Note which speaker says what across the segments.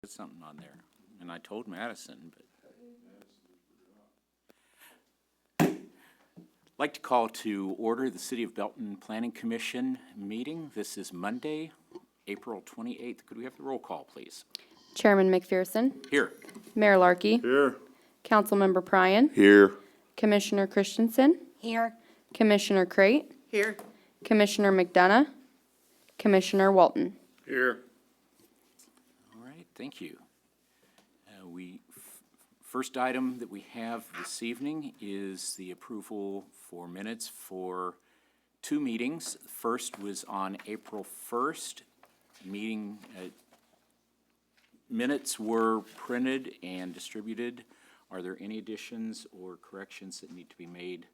Speaker 1: Put something on there, and I told Madison, but. I'd like to call to order the City of Belton Planning Commission meeting. This is Monday, April 28th. Could we have the roll call, please?
Speaker 2: Chairman McPherson.
Speaker 1: Here.
Speaker 2: Mayor Larkey.
Speaker 3: Here.
Speaker 2: Councilmember Pryan.
Speaker 3: Here.
Speaker 2: Commissioner Christensen.
Speaker 4: Here.
Speaker 2: Commissioner Crate.
Speaker 4: Here.
Speaker 2: Commissioner McDonough. Commissioner Walton.
Speaker 3: Here.
Speaker 1: All right, thank you. First item that we have this evening is the approval for minutes for two meetings. The first was on April 1st. Minutes were printed and distributed. Are there any additions or corrections that need to be made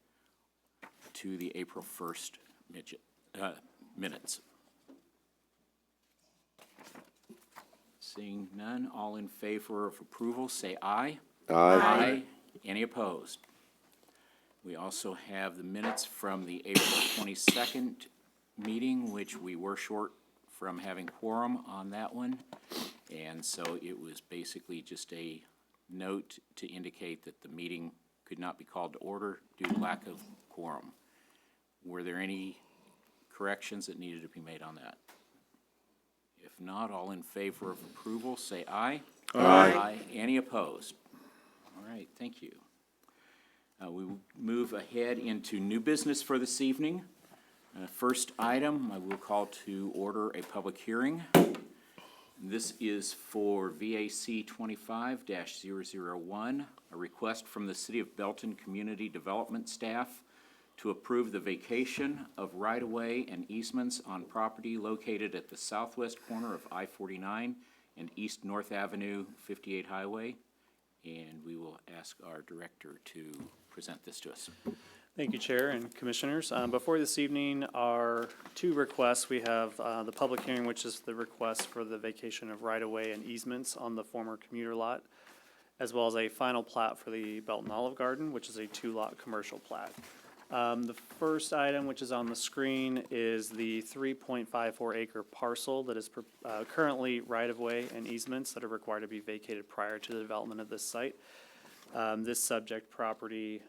Speaker 1: to the April 1st minutes? Seeing none, all in favor of approval, say aye.
Speaker 3: Aye.
Speaker 1: Any opposed? We also have the minutes from the April 22nd meeting, which we were short from having quorum on that one. And so it was basically just a note to indicate that the meeting could not be called to order due to lack of quorum. Were there any corrections that needed to be made on that? If not, all in favor of approval, say aye.
Speaker 3: Aye.
Speaker 1: Any opposed? All right, thank you. We will move ahead into new business for this evening. First item, I will call to order a public hearing. This is for VAC 25-001, a request from the City of Belton Community Development staff to approve the vacation of right-of-way and easements on property located at the southwest corner of I-49 and East North Avenue 58 Highway. And we will ask our director to present this to us.
Speaker 5: Thank you, Chair and Commissioners. Before this evening are two requests. We have the public hearing, which is the request for the vacation of right-of-way and easements on the former commuter lot, as well as a final plat for the Belton Olive Garden, which is a two-lot commercial plat. The first item, which is on the screen, is the 3.54 acre parcel that is currently right-of-way and easements that are required to be vacated prior to the development of this site. This subject property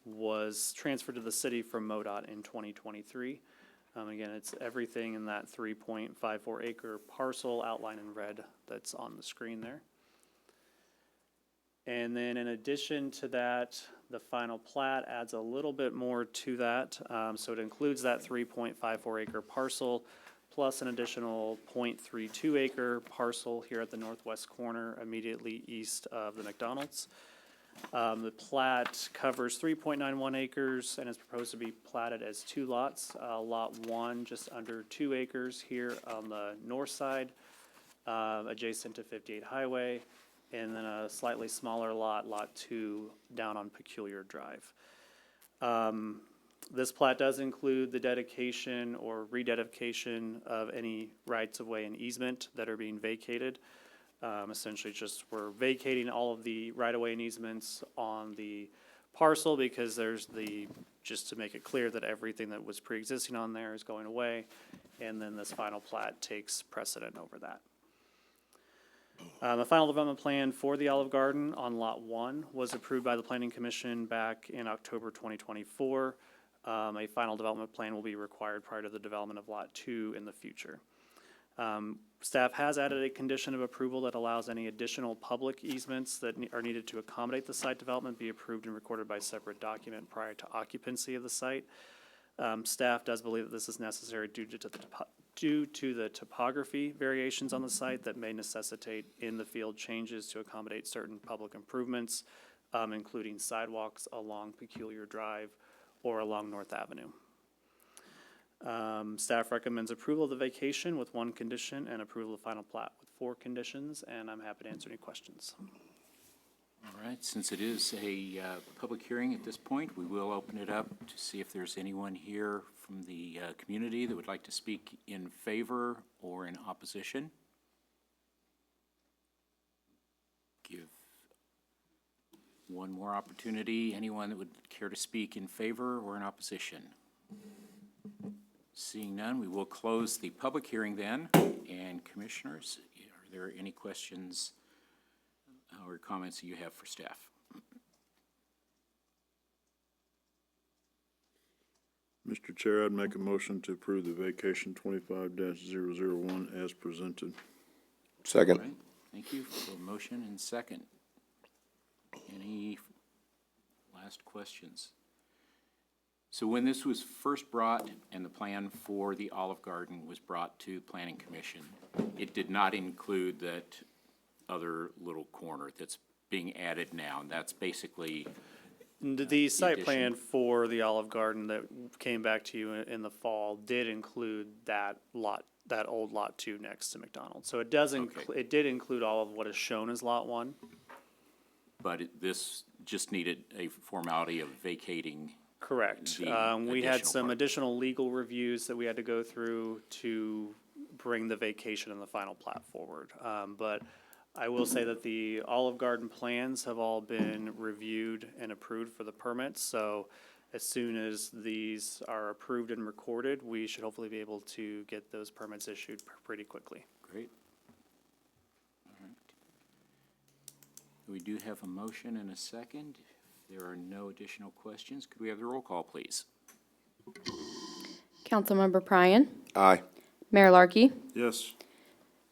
Speaker 5: was transferred to the city from MoDOT in 2023. Again, it's everything in that 3.54 acre parcel outlined in red that's on the screen there. And then in addition to that, the final plat adds a little bit more to that. So it includes that 3.54 acre parcel plus an additional 0.32 acre parcel here at the northwest corner immediately east of the McDonald's. The plat covers 3.91 acres and is proposed to be platted as two lots. Lot 1 just under 2 acres here on the north side, adjacent to 58 Highway, and then a slightly smaller lot, Lot 2, down on Peculiar Drive. This plat does include the dedication or rededication of any rights-of-way and easement that are being vacated. Essentially, just we're vacating all of the right-of-way and easements on the parcel because just to make it clear that everything that was pre-existing on there is going away, and then this final plat takes precedent over that. The final development plan for the Olive Garden on Lot 1 was approved by the Planning Commission back in October 2024. A final development plan will be required prior to the development of Lot 2 in the future. Staff has added a condition of approval that allows any additional public easements that are needed to accommodate the site development be approved and recorded by separate document prior to occupancy of the site. Staff does believe that this is necessary due to the topography variations on the site that may necessitate in-the-field changes to accommodate certain public improvements, including sidewalks along Peculiar Drive or along North Avenue. Staff recommends approval of the vacation with one condition and approval of the final plat with 4 conditions, and I'm happy to answer any questions.
Speaker 1: All right, since it is a public hearing at this point, we will open it up to see if there's anyone here from the community that would like to speak in favor or in opposition. Give one more opportunity. Anyone that would care to speak in favor or in opposition? Seeing none, we will close the public hearing then. And commissioners, are there any questions or comments that you have for staff?
Speaker 3: Mr. Chair, I'd make a motion to approve the vacation 25-001 as presented.
Speaker 4: Second.
Speaker 1: All right, thank you for a motion and second. Any last questions? So when this was first brought and the plan for the Olive Garden was brought to Planning Commission, it did not include that other little corner that's being added now, and that's basically,
Speaker 5: The site
Speaker 1: addition.
Speaker 5: plan for the Olive Garden that came back to you in the fall did include that lot, that old Lot 2 next to McDonald's. So it does,
Speaker 1: Okay.
Speaker 5: it did include all of what is shown as Lot 1.
Speaker 1: but this just needed a formality of vacating.
Speaker 5: Correct.
Speaker 1: The
Speaker 5: We had
Speaker 1: additional
Speaker 5: some
Speaker 1: part.
Speaker 5: additional legal reviews that we had to go through to bring the vacation and the final plat forward. But I will say that the Olive Garden plans have all been reviewed and approved for the permits. So as soon as these are approved and recorded, we should hopefully be able to get those permits issued pretty quickly.
Speaker 1: Great. All right. We do have a motion and a second. If there are no additional questions, could we have the roll call, please?
Speaker 2: Councilmember Pryan,
Speaker 4: Aye.
Speaker 2: Mayor Larkey,
Speaker 3: Yes.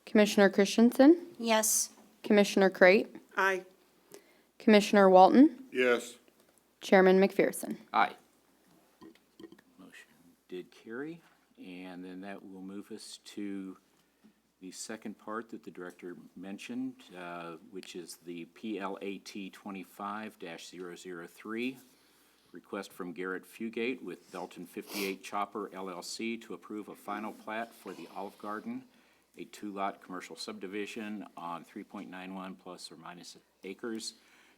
Speaker 2: Commissioner Christensen,
Speaker 6: Yes.
Speaker 2: Commissioner Crate,
Speaker 6: Aye.
Speaker 2: Commissioner Walton,
Speaker 3: Yes.
Speaker 2: Chairman McPherson.
Speaker 1: Aye. Motion did carry, and then that will move us to the second part that the director mentioned, which is the PLAT 25-003, request from Garrett Fugate with Belton 58 Chopper LLC to approve a final plat for the Olive Garden, a two-lot commercial subdivision on 3.91 plus or minus acres,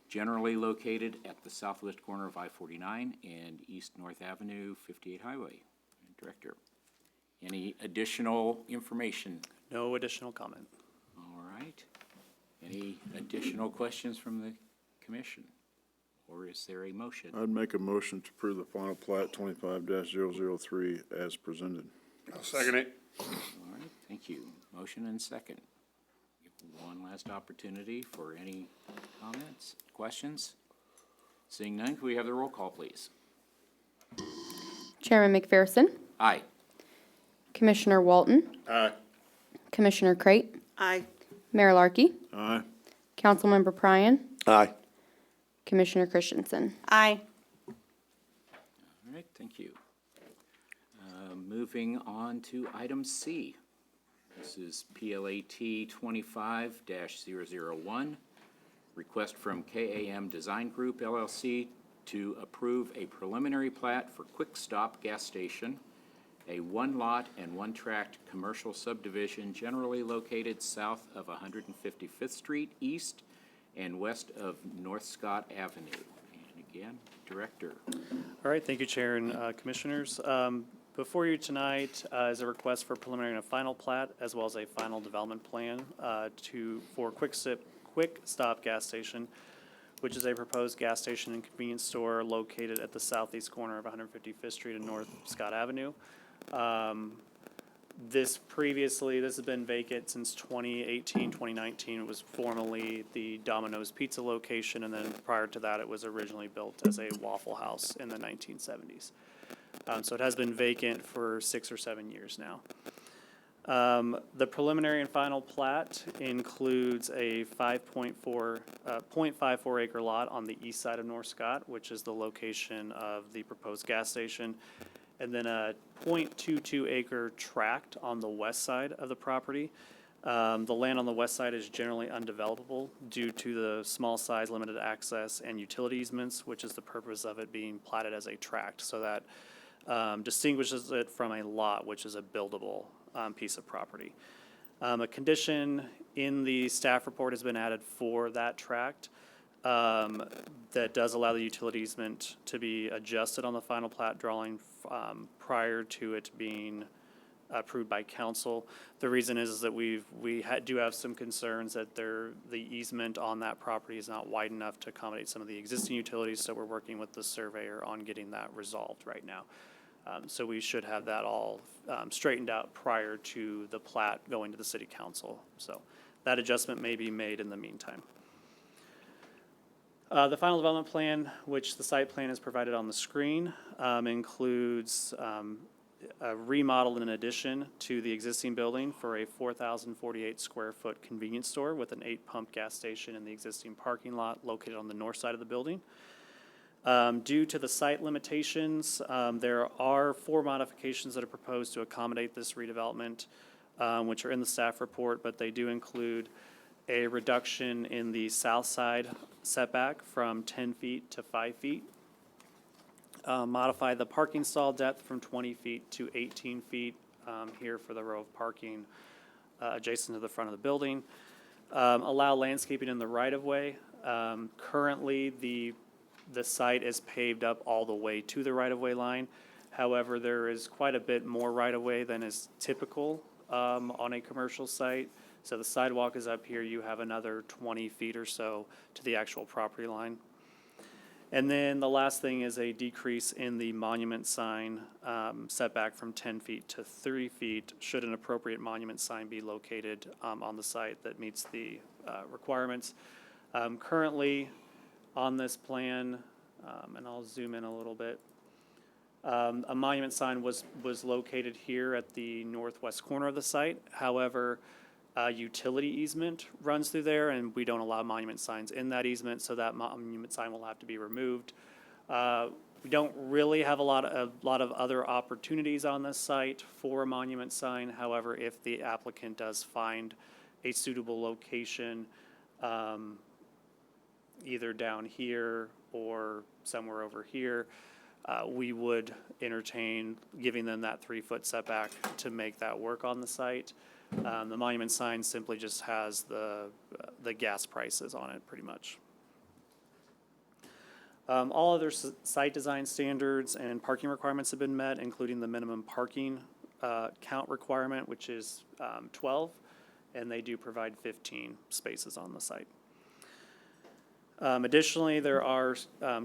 Speaker 1: generally located at the southwest corner of I-49 and East North Avenue, 58 Highway. Director, any additional information?
Speaker 5: No additional comment.
Speaker 1: All right. Any additional questions from the commission? Or is there a motion?
Speaker 3: I'd make a motion to approve the final plat 25-003 as presented.
Speaker 4: I'll second it.
Speaker 1: All right, thank you. Motion and second. Give one last opportunity for any comments, questions? Seeing none, can we have the roll call, please?
Speaker 2: Chairman McPherson,
Speaker 1: Aye.
Speaker 2: Commissioner Walton,
Speaker 3: Aye.
Speaker 2: Commissioner Crate,
Speaker 6: Aye.
Speaker 2: Mayor Larkey,
Speaker 3: Aye.
Speaker 2: Councilmember Pryan,
Speaker 4: Aye.
Speaker 2: Commissioner Christensen.
Speaker 6: Aye.
Speaker 1: All right, thank you. Moving on to item C. This is PLAT 25-001, request from KAM Design Group LLC to approve a preliminary plat for Quick Stop Gas Station, a one-lot and one-tract commercial subdivision generally located south of 155th Street East and west of North Scott Avenue. And again, Director.
Speaker 5: All right, thank you, Chair and Commissioners. Before you tonight is a request for preliminary and a final plat, as well as a final development plan for Quick Stop Gas Station, which is a proposed gas station and convenience store located at the southeast corner of 155th Street and North Scott Avenue. This has been vacant since 2018, 2019. It was formerly the Domino's Pizza location, and then prior to that, it was originally built as a Waffle House in the 1970s. So it has been vacant for 6 or 7 years now. The preliminary and final plat includes a 0.54 acre lot on the east side of North Scott, which is the location of the proposed gas station, and then a 0.22 acre tract on the west side of the property. The land on the west side is generally undevelopable due to the small size, limited access, and utility easements, which is the purpose of it being platted as a tract. So that distinguishes it from a lot, which is a buildable piece of property. A condition in the staff report has been added for that tract that does allow the utility easement to be adjusted on the final plat drawing prior to it being approved by council. The reason is that we do have some concerns that the easement on that property is not wide enough to accommodate some of the existing utilities, so we're working with the surveyor on getting that resolved right now. So we should have that all straightened out prior to the plat going to the city council. So that adjustment may be made in the meantime. The final development plan, which the site plan is provided on the screen, includes a remodel and an addition to the existing building for a 4,048 square foot convenience store with an 8-pump gas station in the existing parking lot located on the north side of the building. Due to the site limitations, there are 4 modifications that are proposed to accommodate this redevelopment, which are in the staff report, but they do include a reduction in the south side setback from 10 feet to 5 feet. Modify the parking stall depth from 20 feet to 18 feet here for the row of parking adjacent to the front of the building. Allow landscaping in the right-of-way. Currently, the site is paved up all the way to the right-of-way line. However, there is quite a bit more right-of-way than is typical on a commercial site. So the sidewalk is up here. You have another 20 feet or so to the actual property line. And then the last thing is a decrease in the monument sign setback from 10 feet to 3 feet, should an appropriate monument sign be located on the site that meets the requirements. Currently, on this plan, and I'll zoom in a little bit, a monument sign was located here at the northwest corner of the site. However, a utility easement runs through there, and we don't allow monument signs in that easement, so that monument sign will have to be removed. We don't really have a lot of other opportunities on this site for a monument sign. However, if the applicant does find a suitable location, either down here or somewhere over here, we would entertain giving them that 3-foot setback to make that work on the site. The monument sign simply just has the gas prices on it, pretty much. All other site design standards and parking requirements have been met, including the minimum parking count requirement, which is 12, and they do provide 15 spaces on the site. Additionally, there are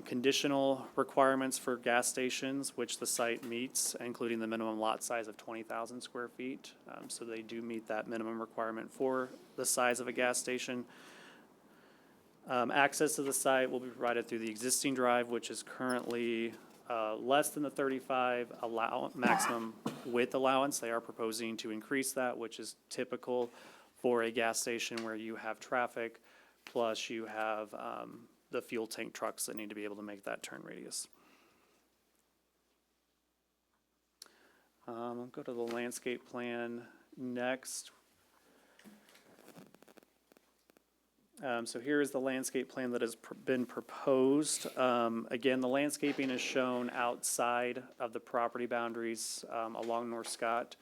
Speaker 5: conditional requirements for gas stations, which the site meets, including the minimum lot size of 20,000 square feet. So they do meet that minimum requirement for the size of a gas station. Access to the site will be provided through the existing drive, which is currently less than the 35 maximum width allowance. They are proposing to increase that, which is typical for a gas station where you have traffic, plus you have the fuel tank trucks that need to be able to make that turn radius. I'll go to the landscape plan next. So here is the landscape plan that has been proposed. Again, the landscaping is shown outside of the property boundaries along North Scott,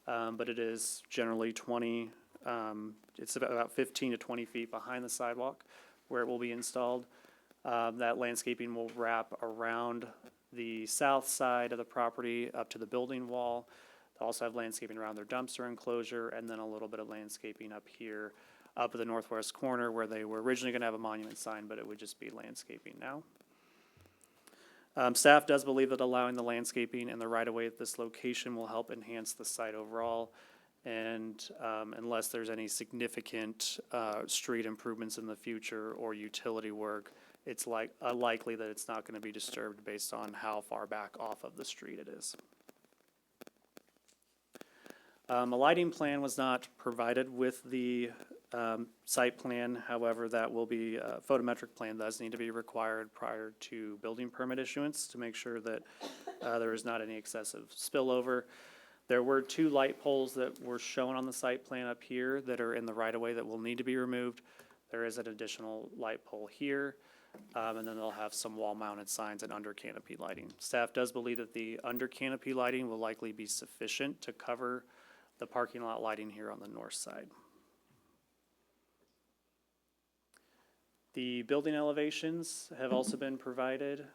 Speaker 5: but it is generally it's about 15 to 20 feet behind the sidewalk where it will be installed. That landscaping will wrap around the south side of the property up to the building wall. They'll also have landscaping around their dumpster enclosure, and then a little bit of landscaping up here, up at the northwest corner where they were originally going to have a monument sign, but it would just be landscaping now. Staff does believe that allowing the landscaping and the right-of-way at this location will help enhance the site overall. And unless there's any significant street improvements in the future or utility work, it's likely that it's not going to be disturbed based on how far back off of the street it is. A lighting plan was not provided with the site plan. However, that will be, a photometric plan does need to be required prior to building permit issuance to make sure that there is not any excessive spillover. There were 2 light poles that were shown on the site plan up here that are in the right-of-way that will need to be removed. There is an additional light pole here, and then they'll have some wall-mounted signs and under canopy lighting. Staff does believe that the under canopy lighting will likely be sufficient to cover the parking lot lighting here on the north side. The building elevations have also been provided.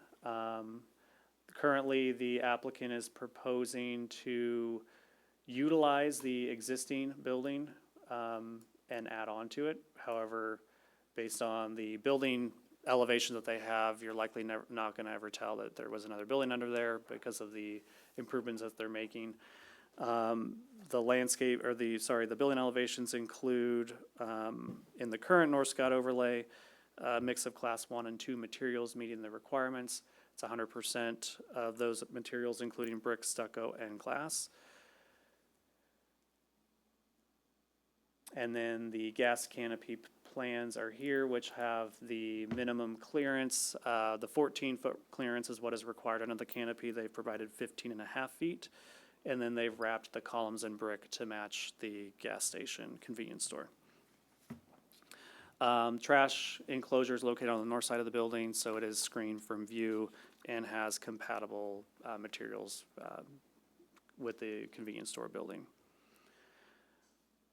Speaker 5: Currently, the applicant is proposing to utilize the existing building and add on to it. However, based on the building elevation that they have, you're likely not going to ever tell that there was another building under there because of the improvements that they're making. The landscape, or the building elevations include, in the current North Scott overlay, a mix of class 1 and 2 materials meeting the requirements. It's 100% of those materials, including brick, stucco, and glass. And then the gas canopy plans are here, which have the minimum clearance. The 14-foot clearance is what is required under the canopy. They've provided 15.5 feet. And then they've wrapped the columns in brick to match the gas station convenience store. Trash enclosure is located on the north side of the building, so it is screened from view and has compatible materials with the convenience store building.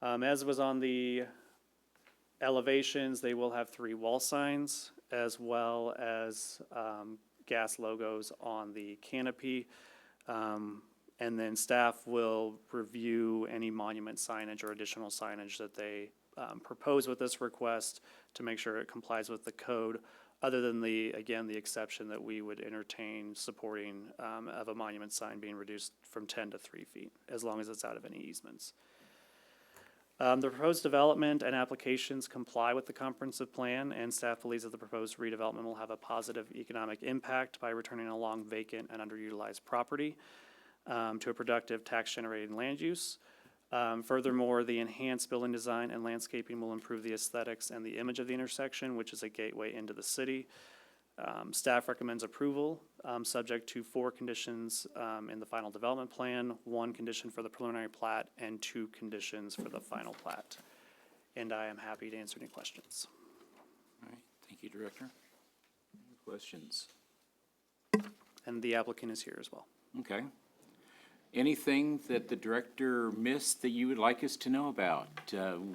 Speaker 5: As was on the elevations, they will have 3 wall signs as well as gas logos on the canopy. And then staff will review any monument signage or additional signage that they propose with this request to make sure it complies with the code, other than the exception that we would entertain supporting of a monument sign being reduced from 10 to 3 feet, as long as it's out of any easements. The proposed development and applications comply with the comprehensive plan, and staff believes that the proposed redevelopment will have a positive economic impact by returning a long vacant and underutilized property to a productive tax-generating land use. Furthermore, the enhanced building design and landscaping will improve the aesthetics and the image of the intersection, which is a gateway into the city. Staff recommends approval, subject to 4 conditions in the final development plan, 1 condition for the preliminary plat, and 2 conditions for the final plat. And I am happy to answer any questions.
Speaker 1: All right, thank you, Director. Any questions?
Speaker 5: And the applicant is here as well.
Speaker 1: Okay. Anything that the director missed that you would like us to know about?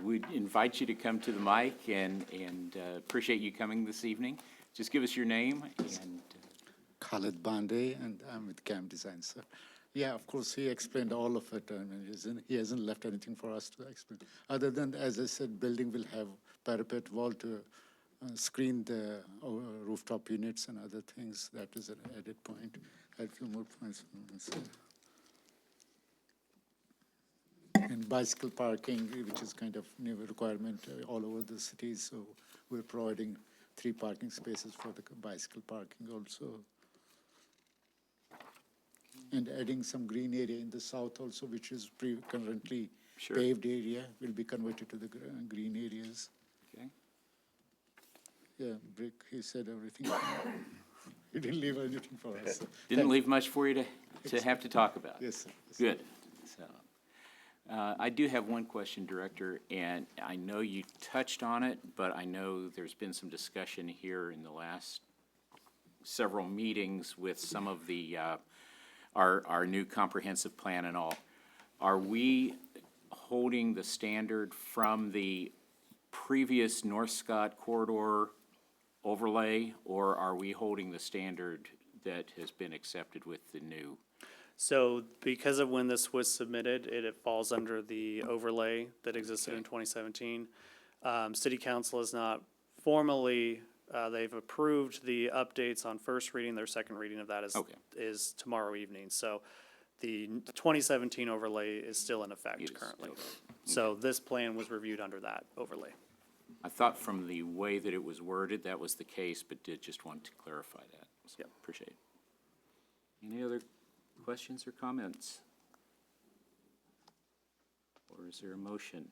Speaker 1: We'd invite you to come to the mic and appreciate you coming this evening. Just give us your name and.
Speaker 4: Khalid Bande, and I'm with CAM Design, sir. Yeah, of course, he explained all of it. I mean, he hasn't left anything for us to explain. Other than, as I said, building will have parapet wall to screen the rooftop units and other things. That is an added point. I had a few more points from myself. And bicycle parking, which is kind of new requirement all over the city, so we're providing 3 parking spaces for the bicycle parking also. And adding some green area in the south also, which is currently
Speaker 1: Sure.
Speaker 4: paved area, will be converted to the green areas.
Speaker 1: Okay.
Speaker 4: Yeah, brick, he said everything. He didn't leave anything for us.
Speaker 1: Didn't leave much for you to have to talk about.
Speaker 4: Yes, sir.
Speaker 1: Good. So, I do have one question, Director, and I know you touched on it, but I know there's been some discussion here in the last several meetings with some of the, our new comprehensive plan and all. Are we holding the standard from the previous North Scott corridor overlay, or are we holding the standard that has been accepted with the new?
Speaker 5: So because of when this was submitted, it falls under the overlay that existed in 2017. City Council has not formally, they've approved the updates on first reading. Their second reading of that is tomorrow evening. So the 2017 overlay is still in effect currently. So this plan was reviewed under that overlay.
Speaker 1: I thought from the way that it was worded, that was the case, but did just want to clarify that. So
Speaker 5: Yep.
Speaker 1: appreciate it. Any other questions or comments? Or is there a motion?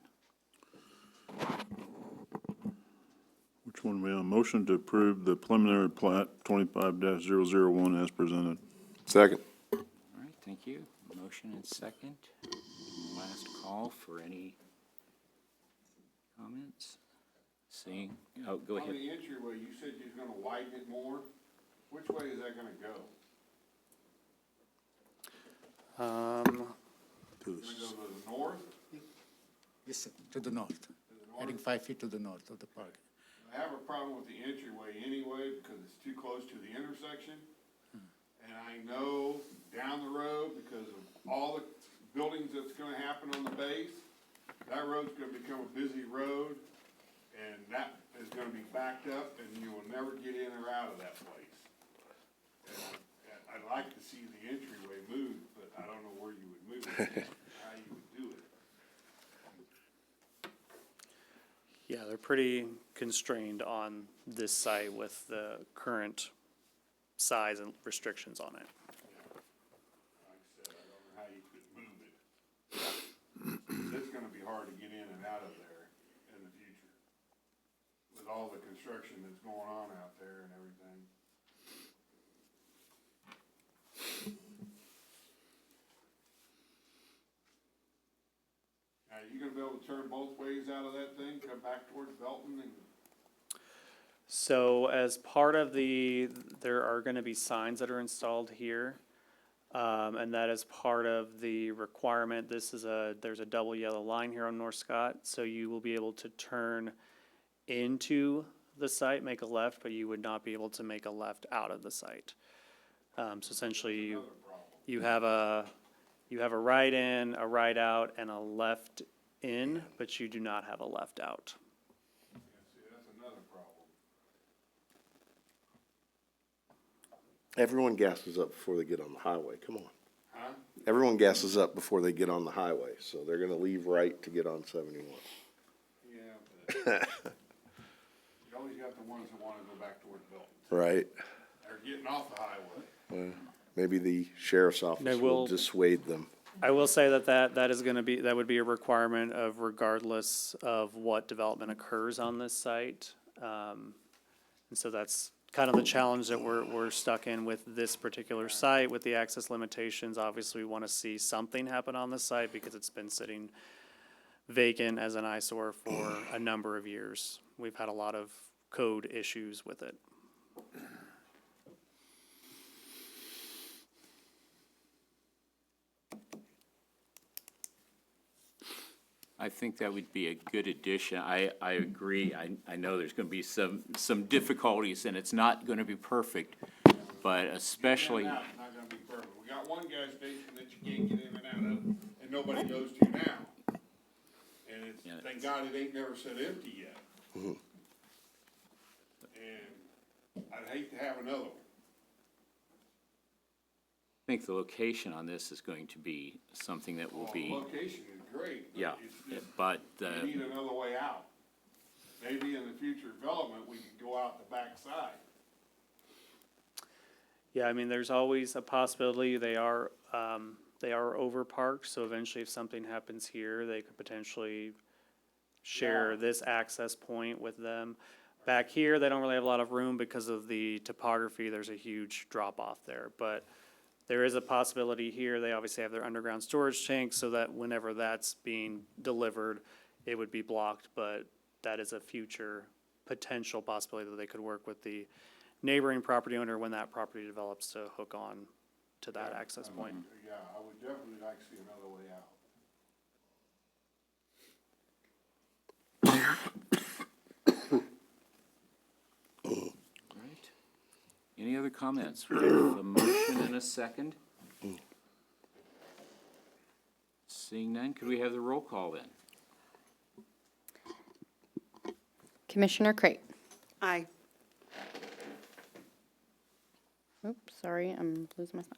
Speaker 3: Which one we on? Motion to approve the preliminary plat 25-001 as presented.
Speaker 6: Second.
Speaker 1: All right, thank you. Motion and second. Last call for any comments? Seeing, oh, go
Speaker 7: On
Speaker 1: ahead.
Speaker 7: the entryway, you said you was gonna widen it more. Which way is that gonna go?
Speaker 3: To
Speaker 7: Gonna go to the north?
Speaker 4: Yes, sir, to the north, adding 5 feet to the north of the park.
Speaker 7: I have a problem with the entryway anyway, because it's too close to the intersection. And I know down the road, because of all the buildings that's gonna happen on the base, that road's gonna become a busy road, and that is gonna be backed up, and you will never get in or out of that place. And I'd like to see the entryway moved, but I don't know where you would move it.
Speaker 5: Yeah, they're pretty constrained on this site with the current size and restrictions on it.
Speaker 7: Like I said, I don't know how you could move it. It's gonna be hard to get in and out of there in the future. With all the construction that's going on out there and everything. Now, you gonna be able to turn both ways out of that thing, come back towards Belton and,
Speaker 5: So as part of there are gonna be signs that are installed here. And that is part of the requirement. There's a double yellow line here on North Scott, so you will be able to turn into the site, make a left, but you would not be able to make a left out of the site. So essentially, you have a right in, a right out, and a left in, but you do not have a left out.
Speaker 7: yeah, see, that's another problem.
Speaker 6: Everyone gasses up before they get on the highway, come on.
Speaker 7: Huh?
Speaker 6: Everyone gasses up before they get on the highway, so they're gonna leave right to get on 71.
Speaker 7: Yeah, but you always got the ones that wanna go back towards Belton.
Speaker 6: Right?
Speaker 7: They're getting off the highway.
Speaker 6: Maybe the sheriff's office
Speaker 5: They
Speaker 6: will
Speaker 5: will-
Speaker 6: dissuade them.
Speaker 5: I will say that is gonna be, that would be a requirement of regardless of what development occurs on this site. And so that's kind of the challenge that we're stuck in with this particular site, with the access limitations. Obviously, we wanna see something happen on this site because it's been sitting vacant as an eyesore for a number of years. We've had a lot of code issues with it.
Speaker 1: I think that would be a good addition. I agree. I know there's gonna be some difficulties, and it's not gonna be perfect, but especially,
Speaker 7: Getting in and out is not gonna be perfect. We got one gas station that you can't get in and out of, and nobody goes to now. And it's,
Speaker 1: Yeah,
Speaker 7: thank God it ain't never said empty yet. And I'd hate to have another one.
Speaker 1: I think the location on this is going to be something that will
Speaker 7: The
Speaker 1: be,
Speaker 7: location is great, but
Speaker 1: yeah,
Speaker 7: it's,
Speaker 1: but,
Speaker 7: we need another way out. Maybe in the future development, we could go out the back side.
Speaker 5: Yeah, I mean, there's always a possibility they are over parked, so eventually if something happens here, they could potentially share
Speaker 7: Yeah.
Speaker 5: this access point with them. Back here, they don't really have a lot of room because of the topography, there's a huge drop off there, but there is a possibility here, they obviously have their underground storage tank, so that whenever that's being delivered, it would be blocked, but that is a future potential possibility that they could work with the neighboring property owner when that property develops to hook on to that access point.
Speaker 7: Yeah, I would definitely like to see another way out.
Speaker 1: right? Any other comments? We have a motion and a second. Seeing none, could we have the roll call then?
Speaker 2: Commissioner Crate.
Speaker 8: Aye.
Speaker 2: Oops, sorry, I'm losing my spot.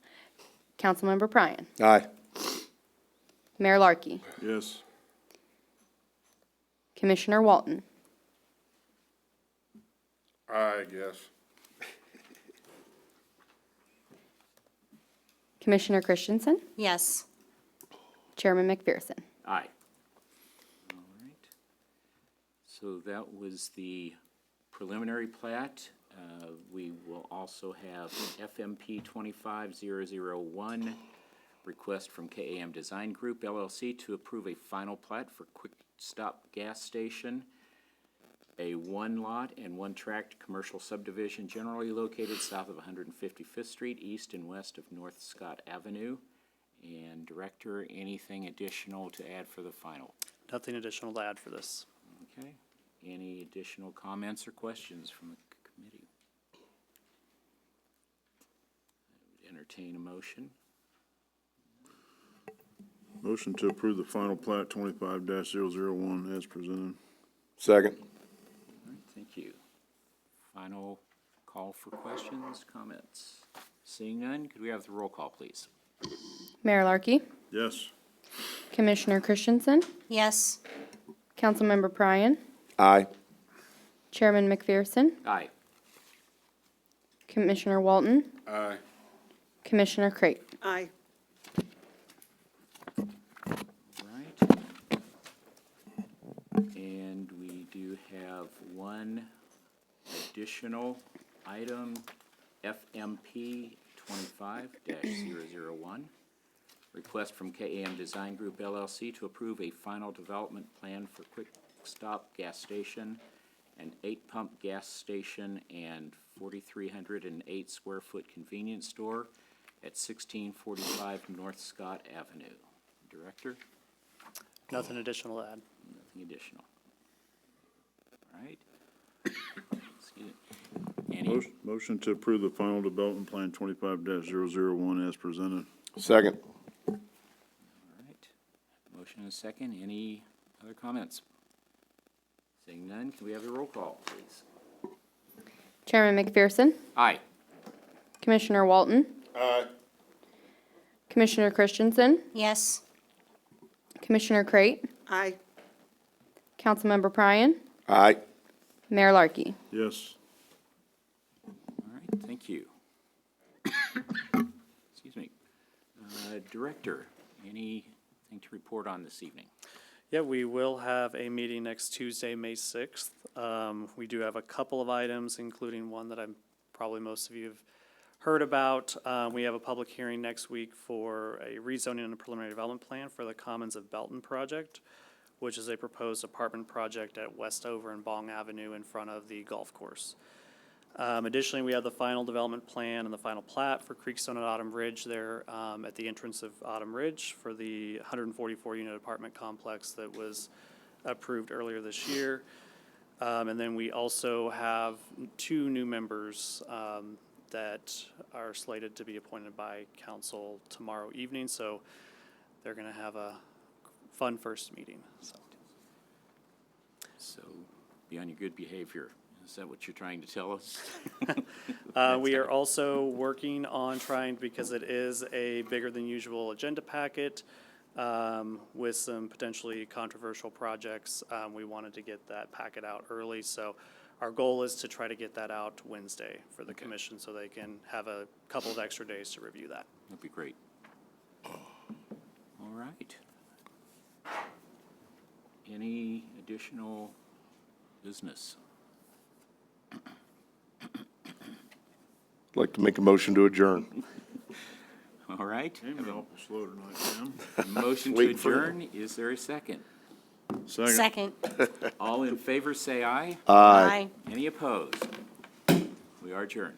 Speaker 2: Councilmember Pryan.
Speaker 6: Aye.
Speaker 2: Mayor Larkey.
Speaker 3: Yes.
Speaker 2: Commissioner Walton.
Speaker 7: I guess.
Speaker 2: Commissioner Christensen.
Speaker 8: Yes.
Speaker 2: Chairman McPherson.
Speaker 1: Aye. All right. So that was the preliminary plat. We will also have FMP 25001, request from KAM Design Group LLC to approve a final plat for Quick Stop Gas Station, a one-lot and one-tract commercial subdivision generally located south of 155th Street, east and west of North Scott Avenue. And Director, anything additional to add for the final?
Speaker 5: Nothing additional to add for this.
Speaker 1: Okay. Any additional comments or questions from the committee? I would entertain a motion.
Speaker 3: Motion to approve the final plat 25-001 as presented.
Speaker 6: Second.
Speaker 1: All right, thank you. Final call for questions, comments. Seeing none, could we have the roll call, please?
Speaker 2: Mayor Larkey.
Speaker 3: Yes.
Speaker 2: Commissioner Christensen.
Speaker 8: Yes.
Speaker 2: Councilmember Pryan.
Speaker 6: Aye.
Speaker 2: Chairman McPherson,
Speaker 1: Aye.
Speaker 2: Commissioner Walton,
Speaker 7: Aye.
Speaker 2: Commissioner Crate.
Speaker 8: Aye.
Speaker 1: Right. And we do have one additional item, FMP 25-001. Request from KAM Design Group LLC to approve a final development plan for Quick Stop Gas Station, an 8-pump gas station, and 4,308 square foot convenience store at 1645 North Scott Avenue. Director?
Speaker 5: Nothing additional to add.
Speaker 1: Nothing additional. All right. Excuse me. Any,
Speaker 3: Motion to approve the final development plan 25-001 as presented.
Speaker 6: Second.
Speaker 1: all right. Motion and a second. Any other comments? Seeing none, can we have a roll call, please?
Speaker 2: Chairman McPherson,
Speaker 1: Aye.
Speaker 2: Commissioner Walton,
Speaker 7: Aye.
Speaker 2: Commissioner Christensen,
Speaker 8: Yes.
Speaker 2: Commissioner Crate,
Speaker 8: Aye.
Speaker 2: Councilmember Pryan,
Speaker 6: Aye.
Speaker 2: Mayor Larkey.
Speaker 3: Yes.
Speaker 1: All right, thank you. Excuse me. Director, anything to report on this evening?
Speaker 5: Yeah, we will have a meeting next Tuesday, May 6th. We do have a couple of items, including one that probably most of you have heard about. We have a public hearing next week for a rezoning and a preliminary development plan for the Commons of Belton project, which is a proposed apartment project at Westover and Bong Avenue in front of the golf course. Additionally, we have the final development plan and the final plat for Creekstone at Autumn Ridge there at the entrance of Autumn Ridge for the 144-unit apartment complex that was approved earlier this year. And then we also have 2 new members that are slated to be appointed by council tomorrow evening, so they're going to have a fun first meeting, so.
Speaker 1: So, be on your good behavior. Is that what you're trying to tell us?
Speaker 5: We are also working on trying, because it is a bigger than usual agenda packet with some potentially controversial projects. We wanted to get that packet out early, so our goal is to try to get that out Wednesday for the commission so they can have a couple of extra days to review that.
Speaker 1: That'd be great. All right. Any additional business?
Speaker 6: I'd like to make a motion to adjourn.
Speaker 1: All right.
Speaker 3: Came awful slow tonight, Sam.
Speaker 1: Motion to
Speaker 6: Waiting for you.
Speaker 1: adjourn. Is there a second?
Speaker 8: Second.
Speaker 1: All in favor, say aye.
Speaker 8: Aye.
Speaker 1: Any opposed? We are adjourned.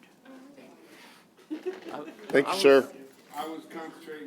Speaker 6: Thank you, sir.
Speaker 7: I was concentrating